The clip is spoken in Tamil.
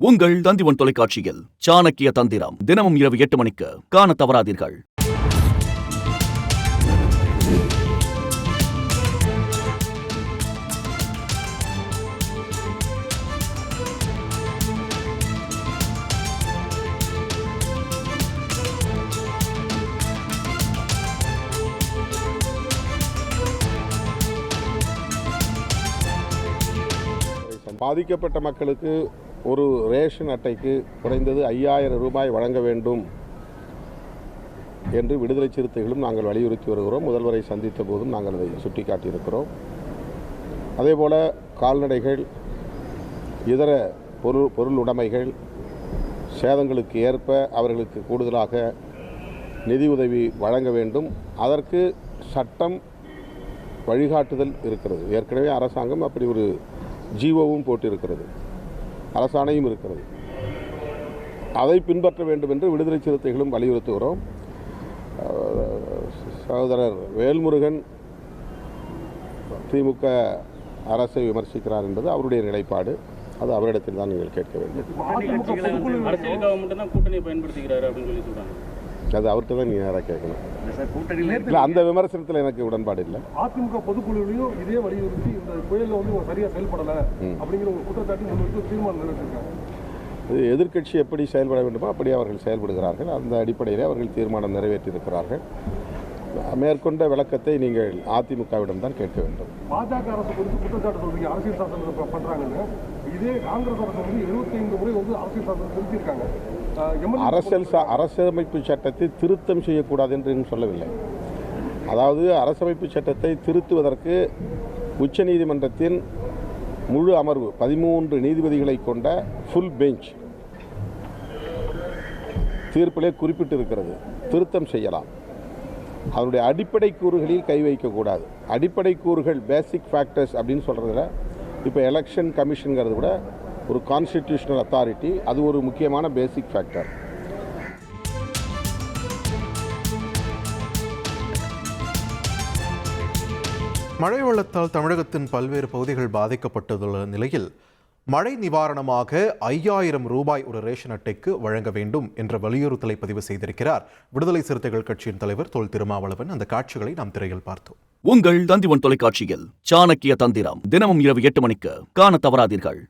உங்கள் தந்திவன் தொலைக்காட்சியில் சாணக்கிய தந்திரம் தினமும் இரவு 8 மணிக்கு காண தவறாதீர்கள். பாதிக்கப்பட்ட மக்களுக்கு ஒரு ரேஷன் அட்டைக்கு குறைந்தது 5000 ரூபாய் வழங்க வேண்டும் என்று விடுதலை சிறுத்தைகளும் நாங்கள் வலியுறுத்தி வருகிறோம். முதல்வரை சந்தித்த போதும் நாங்கள் அதை சுட்டிக்காட்டியிருக்கிறோம். அதேபோல் கால்நடைகள், இதர பொருள் உடைமைகள் சேதங்களுக்கு ஏற்ப அவர்களுக்கு கூடுதலாக நிதியுதவி வழங்க வேண்டும். அதற்கு சட்டம் வழிகாட்டுதல் இருக்கிறது. ஏற்கனவே அரசாங்கம் அப்படி ஒரு ஜீவோவும் போட்டிருக்கிறது, அரசாணையும் இருக்கிறது. அதை பின்பற்ற வேண்டும் என்று விடுதலை சிறுத்தைகளும் வலியுறுத்துகிறோம். சகோதரர் வேல்முருகன் திமுக அரசை விமர்சிக்கிறார் என்பது அவருடைய நிலைப்பாடு. அது அவரிடத்தில் தான் நீங்கள் கேட்க வேண்டும். அது அவர்கிட்ட தான் நீங்கள் நேராக கேட்கணும். இல்லை, அந்த விமர்சனத்தில் எனக்கு உடன்பாடு இல்லை. அதிமுக பொதுக்குழுவிலையும் இதே வலியுறுத்தி இந்த புயலில் வந்து சரியாக செயல்படலை அப்படிங்கிற ஒரு குற்றச்சாட்டு முன்வைத்து தீர்மானம் நிறைவேற்றிருக்காங்க. இது எதிர்க்கட்சி எப்படி செயல்பட வேண்டுமோ அப்படி அவர்கள் செயல்படுகிறார்கள். அந்த அடிப்படையில் அவர்கள் தீர்மானம் நிறைவேற்றியிருக்கிறார்கள். மேற்கொண்ட விளக்கத்தை நீங்கள் அதிமுகவிடம் தான் கேட்க வேண்டும். பாஜக அரசு குறித்து குற்றச்சாட்டு சொல்றீங்க, அரசியல் சாசனம் பண்றாங்கன்னு. இதே காங்கிரஸ் அரசு வந்து 75 முறை வந்து அரசியல் சாசனம் திருத்தியிருக்காங்க. அரசமைப்பு சட்டத்தை திருத்தம் செய்யக்கூடாது என்று சொல்லவில்லை. அதாவது அரசமைப்பு சட்டத்தை திருத்துவதற்கு உச்சநீதிமன்றத்தின் முழு அமர்வு 13 நீதிபதிகளை கொண்ட ஃபுல் பெஞ்ச் தீர்ப்பிலே குறிப்பிட்டிருக்கிறது. திருத்தம் செய்யலாம், அதனுடைய அடிப்படை கூறுகளில் கை வைக்கக்கூடாது. அடிப்படை கூறுகள், பேசிக் ஃபேக்டர்ஸ் அப்படின்னு சொல்கிறதுல இப்போ எலெக்ஷன் கமிஷனுங்கிறது கூட ஒரு கான்ஸ்டிடியூஷனல் அத்தாரிட்டி, அது ஒரு முக்கியமான பேசிக் ஃபேக்டர். மழை வெள்ளத்தால் தமிழகத்தின் பல்வேறு பகுதிகள் பாதிக்கப்பட்டுள்ள நிலையில் மழை நிவாரணமாக 5000 ரூபாய் ஒரு ரேஷன் அட்டைக்கு வழங்க வேண்டும் என்ற வலியுறுத்தலை பதிவு செய்திருக்கிறார் விடுதலை சிறுத்தைகள் கட்சியின் தலைவர் தொல் திருமாவளவன். அந்த காட்சிகளை நாம் திரையில் பார்த்தோம். உங்கள் தந்திவன் தொலைக்காட்சியில் சாணக்கிய தந்திரம் தினமும் இரவு 8 மணிக்கு காண தவறாதீர்கள்.